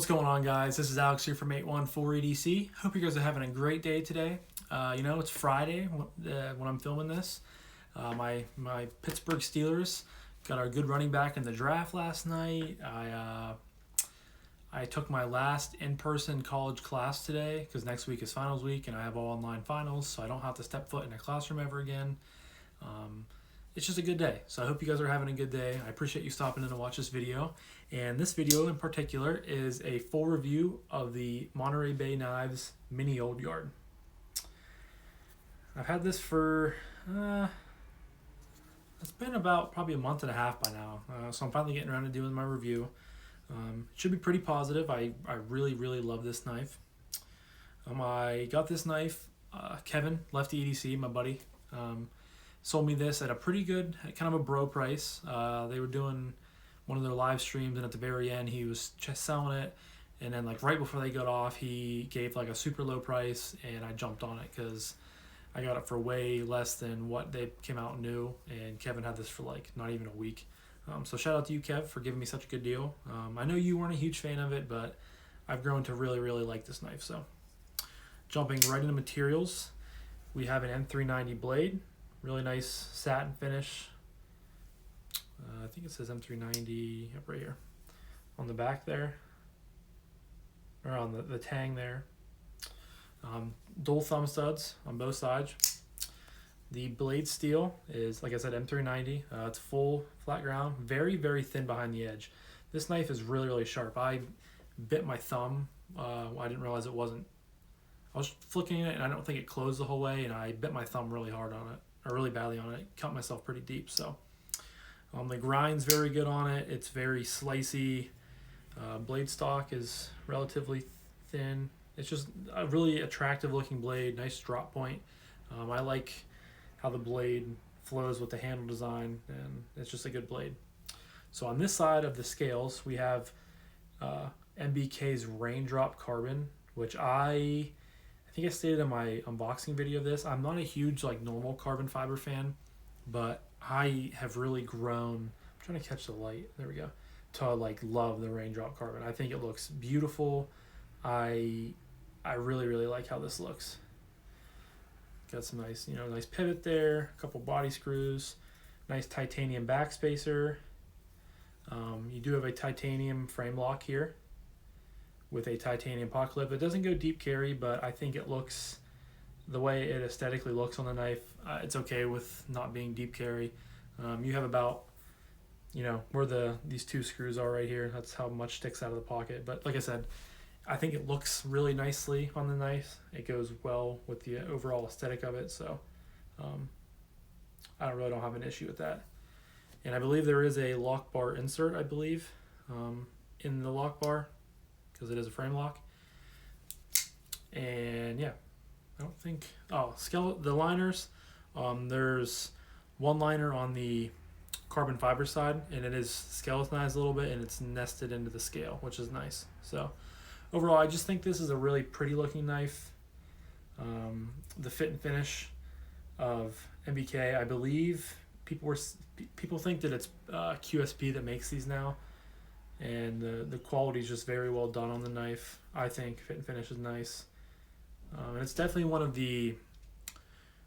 What's going on, guys? This is Alex here from 814EDC. Hope you guys are having a great day today. It's Friday when I'm filming this. My Pittsburgh Steelers got our good running back in the draft last night. I took my last in-person college class today because next week is finals week and I have all online finals, so I don't have to step foot in a classroom ever again. It's just a good day. So I hope you guys are having a good day. I appreciate you stopping in to watch this video. And this video in particular is a full review of the Monterey Bay Knives Mini Old Guard. I've had this for, it's been about probably a month and a half by now. So I'm finally getting around to doing my review. It should be pretty positive. I really, really love this knife. I got this knife, Kevin, Lefty EDC, my buddy, sold me this at a pretty good, kind of a bro price. They were doing one of their live streams, and at the very end, he was just selling it. And then, like, right before they got off, he gave, like, a super low price, and I jumped on it because I got it for way less than what they came out and knew. And Kevin had this for, like, not even a week. So shout out to you, Kev, for giving me such a good deal. I know you weren't a huge fan of it, but I've grown to really, really like this knife. So jumping right into materials, we have an M390 blade. Really nice satin finish. I think it says M390 up right here on the back there, or on the tang there. Dual thumb studs on both sides. The blade steel is, like I said, M390. It's full flat ground, very, very thin behind the edge. This knife is really, really sharp. I bit my thumb. I didn't realize it wasn't. I was flicking it, and I don't think it closed the whole way, and I bit my thumb really hard on it. Or really badly on it. Cut myself pretty deep. So the grind's very good on it. It's very slicey. Blade stock is relatively thin. It's just a really attractive looking blade. Nice drop point. I like how the blade flows with the handle design, and it's just a good blade. So on this side of the scales, we have MBK's Raindrop Carbon, which I think I stated in my unboxing video of this. I'm not a huge normal carbon fiber fan, but I have really grown. I'm trying to catch the light. There we go. To love the Raindrop Carbon. I think it looks beautiful. I really, really like how this looks. Got some nice, nice pivot there. A couple body screws. Nice titanium backspacer. You do have a titanium frame lock here with a titanium pot clip. It doesn't go deep carry, but I think it looks, the way it aesthetically looks on the knife, it's okay with not being deep carry. You have about, where these two screws are right here. That's how much sticks out of the pocket. But like I said, I think it looks really nicely on the knife. It goes well with the overall aesthetic of it. So I really don't have an issue with that. And I believe there is a lock bar insert, in the lock bar, because it is a frame lock. And yeah, I don't think, the liners, there's one liner on the carbon fiber side, and it is skeletonized a little bit, and it's nested into the scale, which is nice. So overall, I just think this is a really pretty looking knife. The fit and finish of MBK, I believe people think that it's QSP that makes these now. And the quality is just very well done on the knife. I think fit and finish is nice. And it's definitely one of the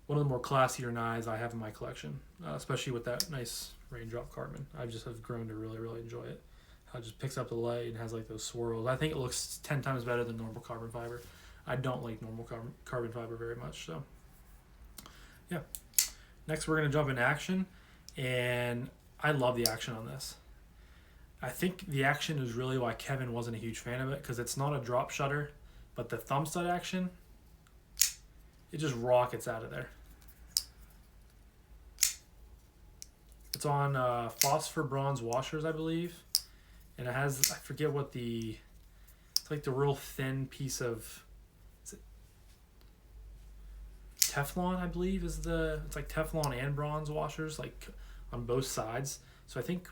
more classier knives I have in my collection, especially with that nice Raindrop Carbon. I just have grown to really, really enjoy it. How it just picks up the light and has those swirls. I think it looks 10 times better than normal carbon fiber. I don't like normal carbon fiber very much. So yeah. Next, we're going to jump into action. And I love the action on this. I think the action is really why Kevin wasn't a huge fan of it, because it's not a drop shutter, but the thumb stud action, it just rockets out of there. It's on phosphor bronze washers, I believe, and it has, I forget what it's like the real thin piece of, is it Teflon, I believe, it's like Teflon and bronze washers, on both sides. So I think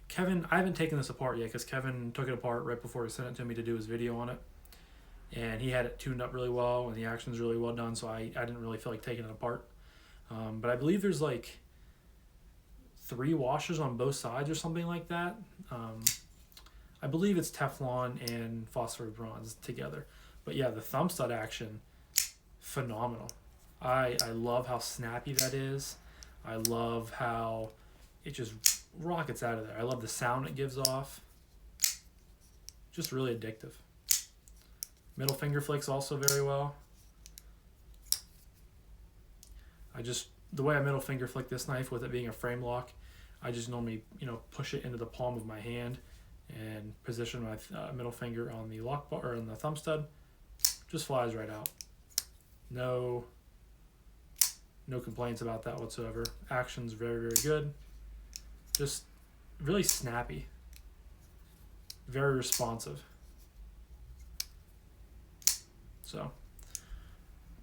Kevin, I haven't taken this apart yet because Kevin took it apart right before he sent it to me to do his video on it. And he had it tuned up really well, and the action's really well done, so I didn't really feel like taking it apart. But I believe there's 3 washers on both sides or something like that. I believe it's Teflon and phosphor bronze together. But yeah, the thumb stud action, phenomenal. I love how snappy that is. I love how it just rockets out of there. I love the sound it gives off. Just really addictive. Middle finger flicks also very well. The way I middle finger flick this knife with it being a frame lock, I just normally, push it into the palm of my hand and position my middle finger on the lock bar or on the thumb stud. Just flies right out. No complaints about that whatsoever. Action's very, very good. Just really snappy. Very responsive. So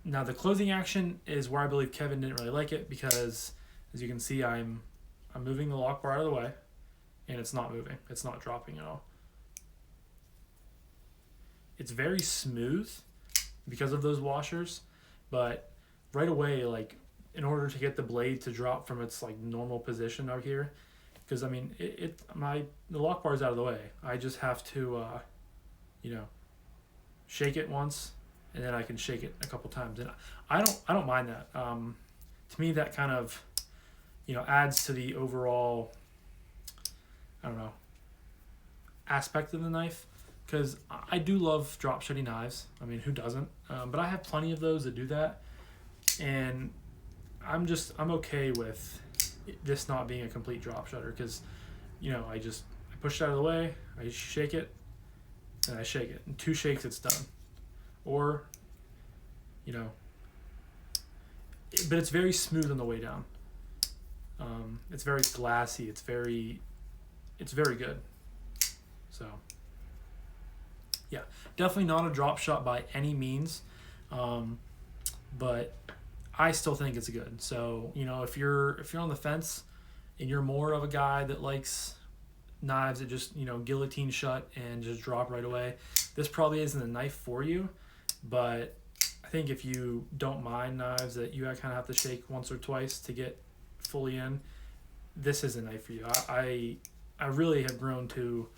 now the closing action is where I believe Kevin didn't really like it, because as you can see, I'm moving the lock bar out of the way and it's not moving. It's not dropping at all. It's very smooth because of those washers, but right away, like, in order to get the blade to drop from its like normal position out here, because I mean the lock bar is out of the way. I just have to shake it once, and then I can shake it a couple times, and I don't mind that. To me, that kind of adds to the overall aspect of the knife, because I do love drop shutty knives. I mean, who doesn't? But I have plenty of those that do that, and I'm okay with this not being a complete drop shutter, because I push it out of the way, I shake it, and I shake it. In 2 shakes, it's done. Or but it's very smooth on the way down. It's very glassy. It's very good. So yeah, definitely not a drop shot by any means, but I still think it's good. So if you're on the fence and you're more of a guy that likes knives that just guillotine shut and just drop right away, this probably isn't a knife for you. But I think if you don't mind knives that you kind of have to shake once or twice to get fully in, this is a knife for you. I really have grown to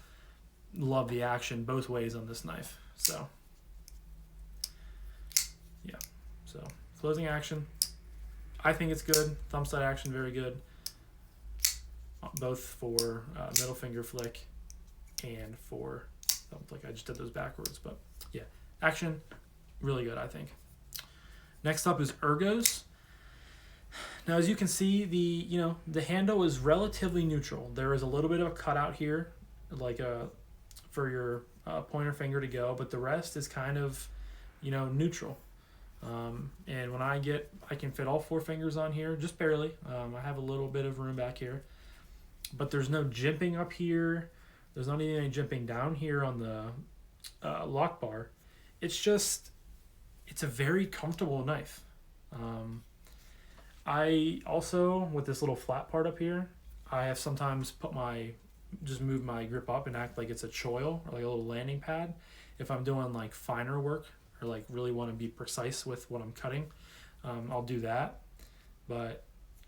love the action both ways on this knife. So yeah, so closing action, I think it's good. Thumb stud action, very good, both for middle finger flick and for thumb flick. I just did those backwards, but yeah, action, really good, I think. Next up is ergos. Now, as you can see, the handle is relatively neutral. There is a little bit of a cutout here, like for your pointer finger to go, but the rest is kind of, neutral. And when I can fit all 4 fingers on here, just barely. I have a little bit of room back here, but there's no jimping up here. There's not even any jimping down here on the lock bar. It's a very comfortable knife. I also, with this little flat part up here, I have sometimes move my grip up and act like it's a choil or like a little landing pad if I'm doing like finer work or like really want to be precise with what I'm cutting. I'll do that, but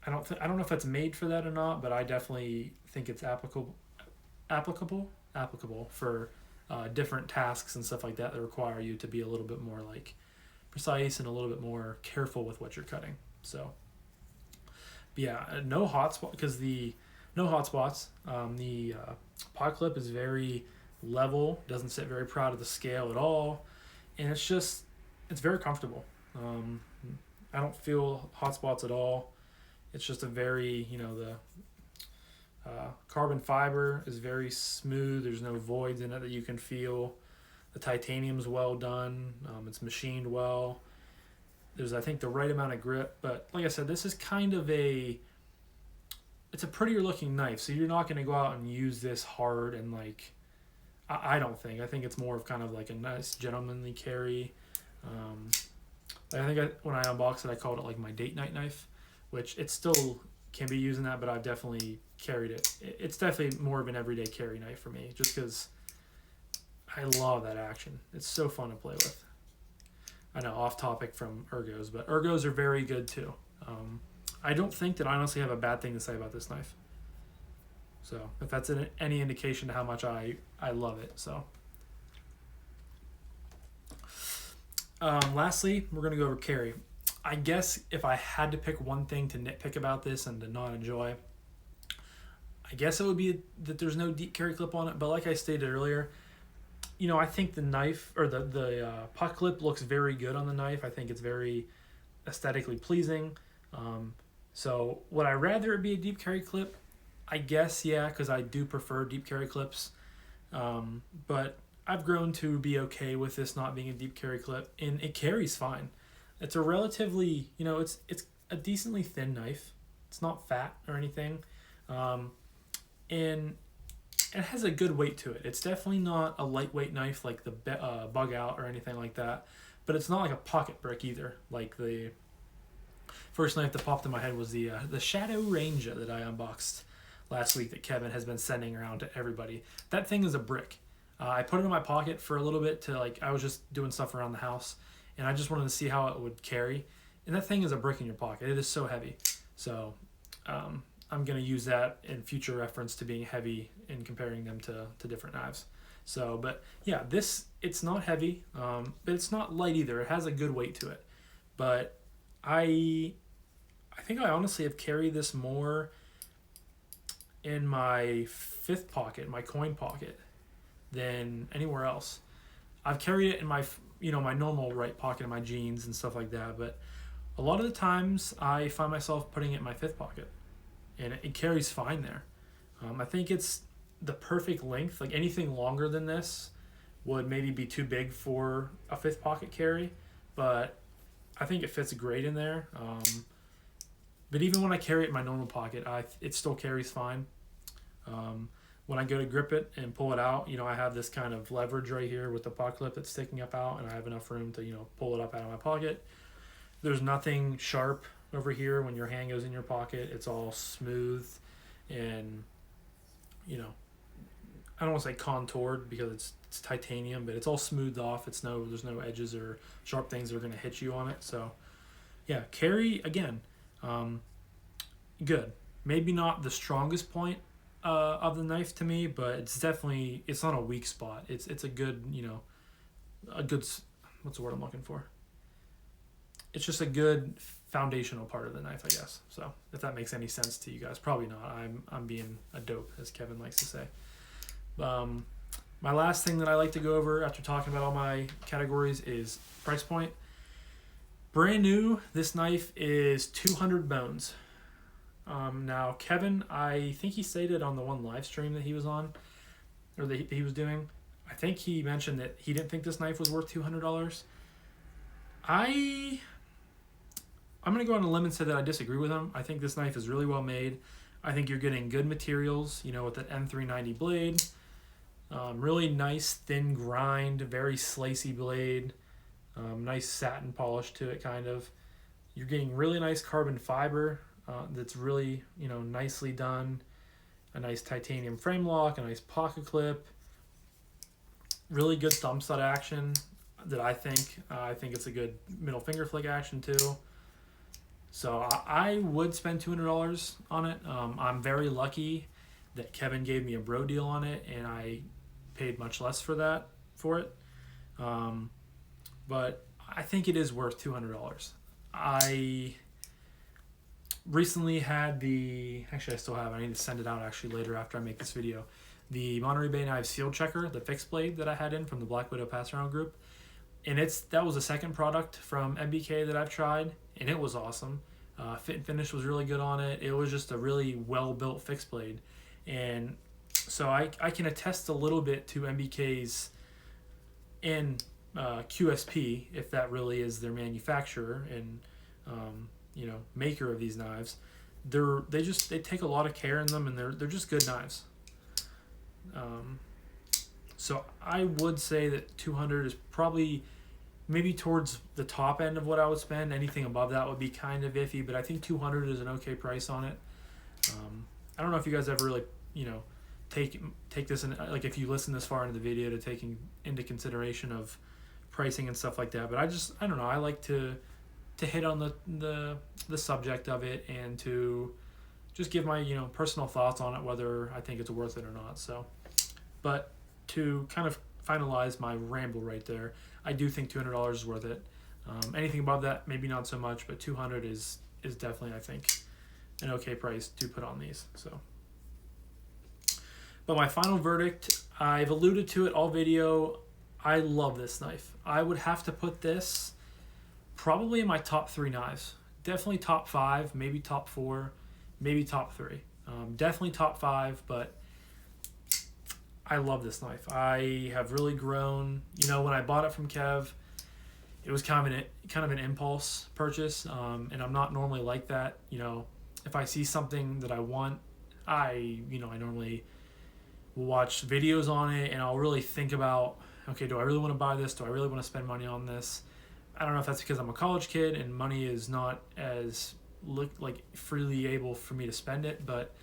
I don't know if that's made for that or not, but I definitely think it's applicable for different tasks and stuff like that require you to be a little bit more like precise and a little bit more careful with what you're cutting. So but yeah, no hot spot, because no hot spots. The pot clip is very level, doesn't sit very proud of the scale at all, and it's very comfortable. I don't feel hot spots at all. It's just a very, the carbon fiber is very smooth. There's no voids in it that you can feel. The titanium's well done. It's machined well. There's, I think, the right amount of grip. But like I said, this is kind of it's a prettier looking knife. So you're not going to go out and use this hard and like, I don't think. I think it's more of kind of like a nice gentlemanly carry. I think when I unboxed it, I called it like my date night knife, which it still can be using that, but I've definitely carried it. It's definitely more of an everyday carry knife for me, just because I love that action. It's so fun to play with. I know, off topic from ergos, but ergos are very good too. I don't think that I honestly have a bad thing to say about this knife. So if that's any indication to how much I love it. So lastly, we're going to go over carry. I guess if I had to pick one thing to nitpick about this and to not enjoy, I guess it would be that there's no deep carry clip on it. But like I stated earlier, I think the knife or the puck clip looks very good on the knife. I think it's very aesthetically pleasing. So would I rather it be a deep carry clip? I guess, yeah, because I do prefer deep carry clips. But I've grown to be okay with this not being a deep carry clip, and it carries fine. It's a relatively, it's a decently thin knife. It's not fat or anything. And it has a good weight to it. It's definitely not a lightweight knife like the Bug Out or anything like that. But it's not like a pocket brick either. Like the first knife that popped in my head was the Shadow Ranger that I unboxed last week that Kevin has been sending around to everybody. That thing is a brick. I put it in my pocket for a little bit I was just doing stuff around the house, and I just wanted to see how it would carry. And that thing is a brick in your pocket. It is so heavy. So I'm going to use that in future reference to being heavy and comparing them to different knives. So, but yeah, it's not heavy, but it's not light either. It has a good weight to it. But I think I honestly have carried this more in my fifth pocket, my coin pocket, than anywhere else. I've carried it in my my normal right pocket in my jeans and stuff like that, but a lot of the times I find myself putting it in my fifth pocket, and it carries fine there. I think it's the perfect length. Like anything longer than this would maybe be too big for a fifth pocket carry, but I think it fits great in there. But even when I carry it in my normal pocket, it still carries fine. When I go to grip it and pull it out, I have this kind of leverage right here with the puck clip that's sticking up out, and I have enough room to, pull it up out of my pocket. There's nothing sharp over here when your hand goes in your pocket. It's all smooth and, I don't want to say contoured because it's titanium, but it's all smoothed off. There's no edges or sharp things that are going to hit you on it. So, yeah, carry, again, good. Maybe not the strongest point of the knife to me, but it's not a weak spot. It's a good, what's the word I'm looking for? It's just a good foundational part of the knife, I guess. So if that makes any sense to you guys, probably not. I'm being a dope, as Kevin likes to say. My last thing that I like to go over after talking about all my categories is price point. Brand new, this knife is 200 bones. Now Kevin, I think he stated on the one live stream that he was on, or that he was doing, I think he mentioned that he didn't think this knife was worth $200. I'm going to go on a limb and say that I disagree with him. I think this knife is really well made. I think you're getting good materials, with that M390 blade. Really nice thin grind, very slicey blade. Nice satin polish to it, kind of. You're getting really nice carbon fiber that's really, nicely done. A nice titanium frame lock, a nice pocket clip. Really good thumb stud action that I think. I think it's a good middle finger flick action too. So I would spend $200 on it. I'm very lucky that Kevin gave me a bro deal on it, and I paid much less for it. But I think it is worth $200. I recently had actually I still have, I need to send it out actually later after I make this video, the Monterey Bay Knives Field Checker, the fixed blade that I had in from the Black Widow pass around group. And that was the second product from MBK that I've tried, and it was awesome. Fit and finish was really good on it. It was just a really well-built fixed blade. And so I can attest a little bit to MBK's and QSP, if that really is their manufacturer and maker of these knives. They take a lot of care in them, and they're just good knives. So I would say that $200 is probably maybe towards the top end of what I would spend. Anything above that would be kind of iffy, but I think $200 is an okay price on it. I don't know if you guys ever really, take this in, like if you listen this far into the video, to taking into consideration of pricing and stuff like that. But I don't know. I like to hit on the subject of it and to just give my personal thoughts on it, whether I think it's worth it or not. So, but to kind of finalize my ramble right there, I do think $200 is worth it. Anything above that, maybe not so much, but 200 is definitely, I think, an okay price to put on these. So, but my final verdict, I've alluded to it all video. I love this knife. I would have to put this probably in my top 3 knives. Definitely top 5, maybe top 4, maybe top 3. Definitely top 5, but I love this knife. I have really grown. When I bought it from Kev, it was kind of an impulse purchase, and I'm not normally like that. If I see something that I want, I normally will watch videos on it, and I'll really think about, okay, do I really want to buy this? Do I really want to spend money on this? I don't know if that's because I'm a college kid and money is not as freely able for me to spend it, but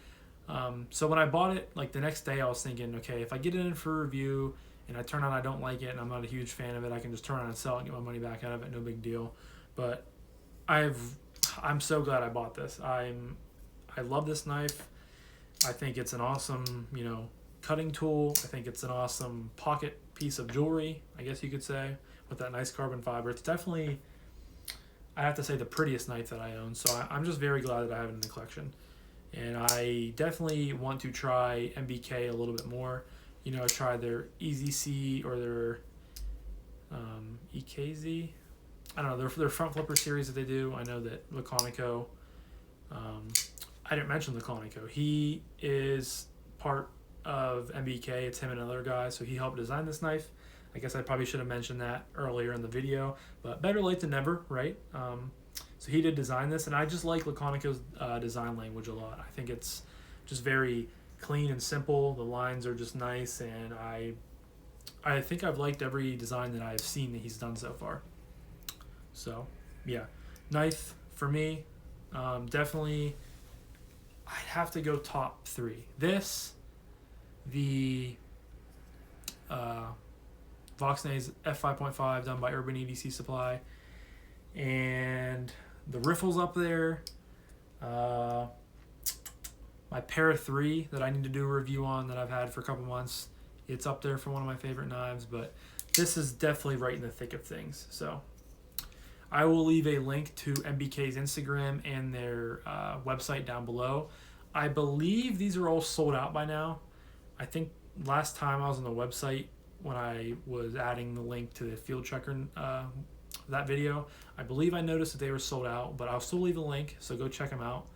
so when I bought it, the next day I was thinking, okay, if I get it in for review and I turn out I don't like it and I'm not a huge fan of it, I can just turn around and sell it and get my money back out of it, no big deal. But I'm so glad I bought this. I love this knife. I think it's an awesome, cutting tool. I think it's an awesome pocket piece of jewelry, I guess you could say, with that nice carbon fiber. It's definitely, I have to say, the prettiest knife that I own. So I'm just very glad that I have it in the collection. And I definitely want to try MBK a little bit more. Try their EZC or their EKZ. I don't know, their front flipper series that they do. I know that Laconico, I didn't mention Laconico. He is part of MBK. It's him and another guy, so he helped design this knife. I guess I probably should have mentioned that earlier in the video, but better late than never, right? So he did design this, and I just like Laconico's design language a lot. I think it's just very clean and simple. The lines are just nice, and I think I've liked every design that I've seen that he's done so far. So, yeah. Knife, for me, definitely, I'd have to go top 3. This, the Voxnay's F5.5 done by Urban EDC Supply, and the riffles up there. My Para 3 that I need to do a review on that I've had for a couple months. It's up there for one of my favorite knives, but this is definitely right in the thick of things. So I will leave a link to MBK's Instagram and their website down below. I believe these are all sold out by now. I think last time I was on the website when I was adding the link to the field checker that video, I believe I noticed that they were sold out, but I'll still leave a link, so go check them out.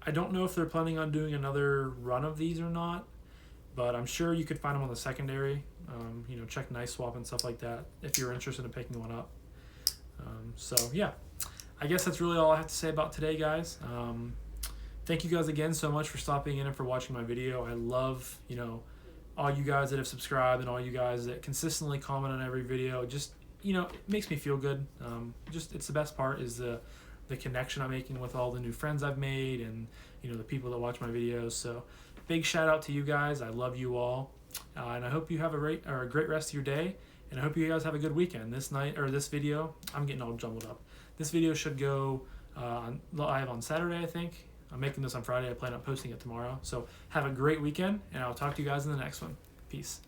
I don't know if they're planning on doing another run of these or not, but I'm sure you could find them on the secondary. Check Knife Swap and stuff like that if you're interested in picking one up. So yeah, I guess that's really all I have to say about today, guys. Thank you guys again so much for stopping in and for watching my video. I love, all you guys that have subscribed and all you guys that consistently comment on every video. Just, it makes me feel good. It's the best part is the connection I'm making with all the new friends I've made and, the people that watch my videos. So big shout out to you guys. I love you all. And I hope you have a great rest of your day. And I hope you guys have a good weekend. This video, I'm getting all jumbled up. This video should go live on Saturday, I think. I'm making this on Friday. I plan on posting it tomorrow. So have a great weekend, and I'll talk to you guys in the next one. Peace.